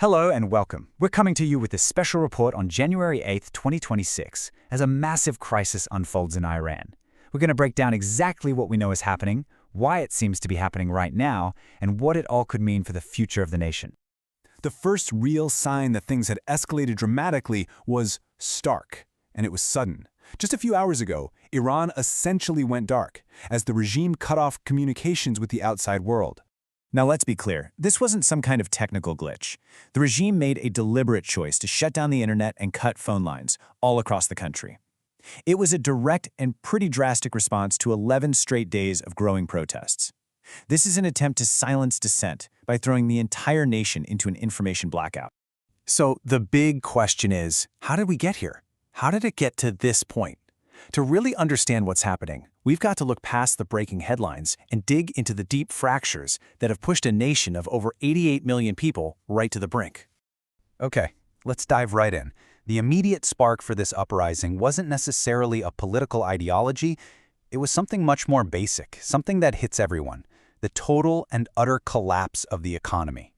Hello and welcome. We're coming to you with a special report on January 8th, 2026, as a massive crisis unfolds in Iran. We're going to break down exactly what we know is happening, why it seems to be happening right now, and what it all could mean for the future of the nation. The first real sign that things had escalated dramatically was stark, and it was sudden. Just a few hours ago, Iran essentially went dark, as the regime cut off communications with the outside world. Now let's be clear, this wasn't some kind of technical glitch. The regime made a deliberate choice to shut down the internet and cut phone lines all across the country. It was a direct and pretty drastic response to 11 straight days of growing protests. This is an attempt to silence dissent by throwing the entire nation into an information blackout. So the big question is, how did we get here? How did it get to this point? To really understand what's happening, we've got to look past the breaking headlines and dig into the deep fractures that have pushed a nation of over 88 million people right to the brink. Okay, let's dive right in. The immediate spark for this uprising wasn't necessarily a political ideology. It was something much more basic, something that hits everyone: the total and utter collapse of the economy.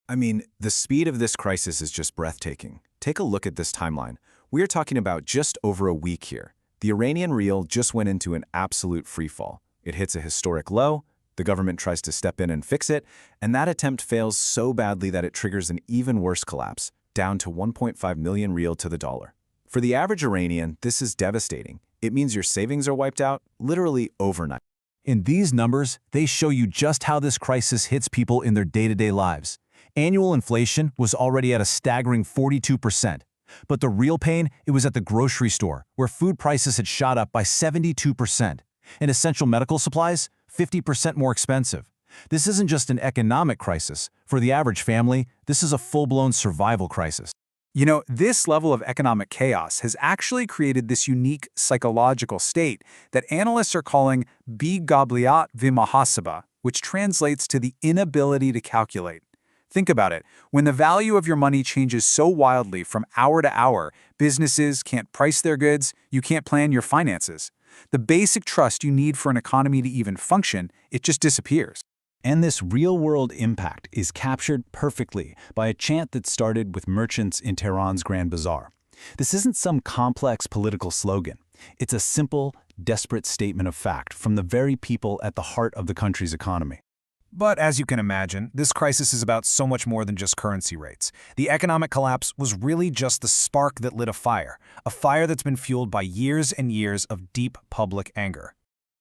I mean, the speed of this crisis is just breathtaking. Take a look at this timeline. We are talking about just over a week here. The Iranian rial just went into an absolute freefall. It hits a historic low, the government tries to step in and fix it, and that attempt fails so badly that it triggers an even worse collapse, down to 1.5 million rial to the dollar. For the average Iranian, this is devastating. It means your savings are wiped out, literally overnight. In these numbers, they show you just how this crisis hits people in their day-to-day lives. Annual inflation was already at a staggering 42%. But the real pain, it was at the grocery store, where food prices had shot up by 72%. And essential medical supplies, 50% more expensive. This isn't just an economic crisis. For the average family, this is a full-blown survival crisis. You know, this level of economic chaos has actually created this unique psychological state that analysts are calling bi-gabliat v'mahasaba, which translates to the inability to calculate. Think about it. When the value of your money changes so wildly from hour to hour, businesses can't price their goods, you can't plan your finances. The basic trust you need for an economy to even function, it just disappears. And this real-world impact is captured perfectly by a chant that started with merchants in Tehran's Grand Bazaar. This isn't some complex political slogan. It's a simple, desperate statement of fact from the very people at the heart of the country's economy. But as you can imagine, this crisis is about so much more than just currency rates. The economic collapse was really just the spark that lit a fire that's been fueled by years and years of deep public anger.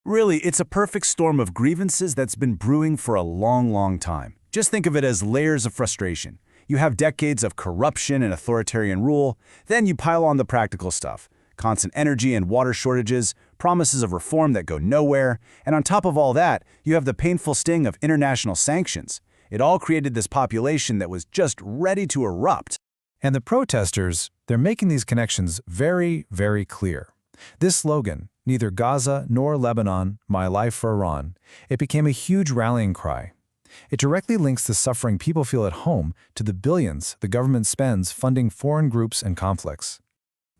Really, it's a perfect storm of grievances that's been brewing for a long, long time. Just think of it as layers of frustration. You have decades of corruption and authoritarian rule, then you pile on the practical stuff. Constant energy and water shortages, promises of reform that go nowhere, and on top of all that, you have the painful sting of international sanctions. It all created this population that was just ready to erupt. And the protesters, they're making these connections very, very clear. This slogan, neither Gaza nor Lebanon, my life for Iran, it became a huge rallying cry. It directly links the suffering people feel at home to the billions the government spends funding foreign groups and conflicts.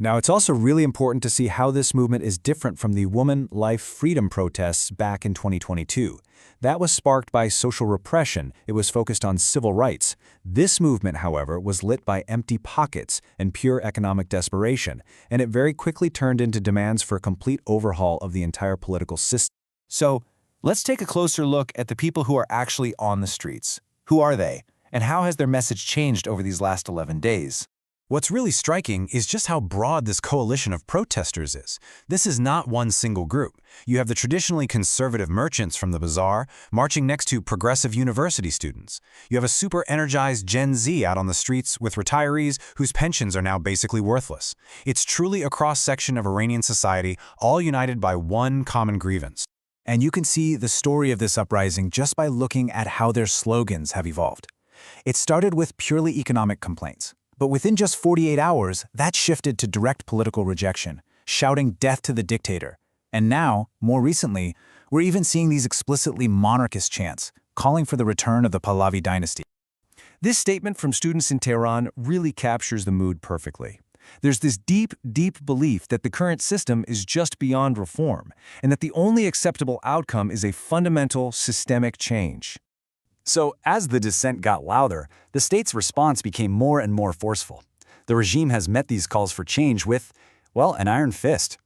Now, it's also really important to see how this movement is different from the Woman, Life, Freedom protests back in 2022. That was sparked by social repression. It was focused on civil rights. This movement, however, was lit by empty pockets and pure economic desperation, and it very quickly turned into demands for a complete overhaul of the entire political system. So, let's take a closer look at the people who are actually on the streets. Who are they? And how has their message changed over these last 11 days? What's really striking is just how broad this coalition of protesters is. This is not one single group. You have the traditionally conservative merchants from the bazaar marching next to progressive university students. You have a super energized Gen Z out on the streets with retirees whose pensions are now basically worthless. It's truly a cross-section of Iranian society, all united by one common grievance. And you can see the story of this uprising just by looking at how their slogans have evolved. It started with purely economic complaints. But within just 48 hours, that shifted to direct political rejection, shouting death to the dictator. And now, more recently, we're even seeing these explicitly monarchist chants, calling for the return of the Pahlavi dynasty. This statement from students in Tehran really captures the mood perfectly. There's this deep, deep belief that the current system is just beyond reform, and that the only acceptable outcome is a fundamental, systemic change. So, as the dissent got louder, the state's response became more and more forceful. The regime has met these calls for change with, well, an iron fist.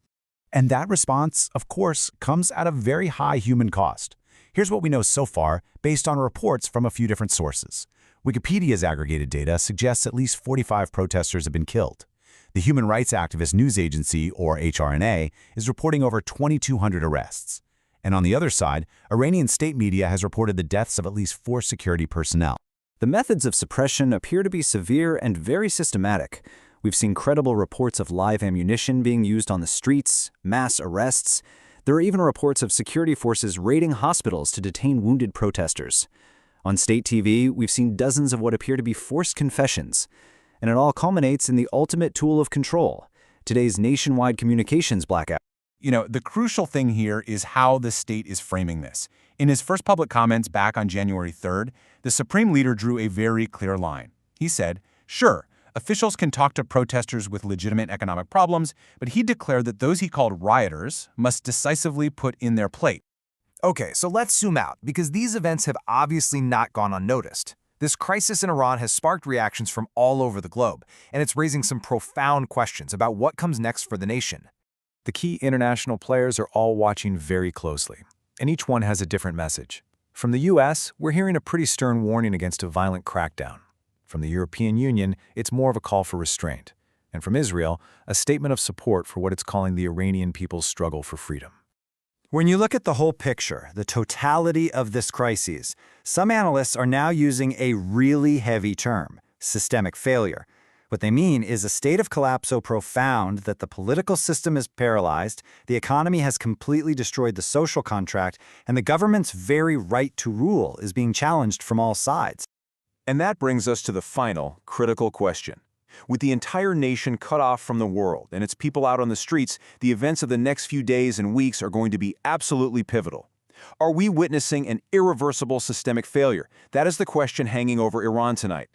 And that response, of course, comes at a very high human cost. Here's what we know so far, based on reports from a few different sources. Wikipedia's aggregated data suggests at least 45 protesters have been killed. The human rights activist news agency, or HRNA, is reporting over 2,200 arrests. And on the other side, Iranian state media has reported the deaths of at least 4 security personnel. The methods of suppression appear to be severe and very systematic. We've seen credible reports of live ammunition being used on the streets, mass arrests. There are even reports of security forces raiding hospitals to detain wounded protesters. On state TV, we've seen dozens of what appear to be forced confessions. And it all culminates in the ultimate tool of control, today's nationwide communications blackout. The crucial thing here is how the state is framing this. In his first public comments back on January 3rd, the Supreme Leader drew a very clear line. He said, sure, officials can talk to protesters with legitimate economic problems, but he declared that those he called rioters must decisively put in their plate. Okay, so let's zoom out, because these events have obviously not gone unnoticed. This crisis in Iran has sparked reactions from all over the globe, and it's raising some profound questions about what comes next for the nation. The key international players are all watching very closely, and each one has a different message. From the US, we're hearing a pretty stern warning against a violent crackdown. From the European Union, it's more of a call for restraint. And from Israel, a statement of support for what it's calling the Iranian people's struggle for freedom. When you look at the whole picture, the totality of this crisis, some analysts are now using a really heavy term, systemic failure. What they mean is a state of collapse so profound that the political system is paralyzed, the economy has completely destroyed the social contract, and the government's very right to rule is being challenged from all sides. And that brings us to the final, critical question. With the entire nation cut off from the world and its people out on the streets, the events of the next few days and weeks are going to be absolutely pivotal. Are we witnessing an irreversible systemic failure? That is the question hanging over Iran tonight.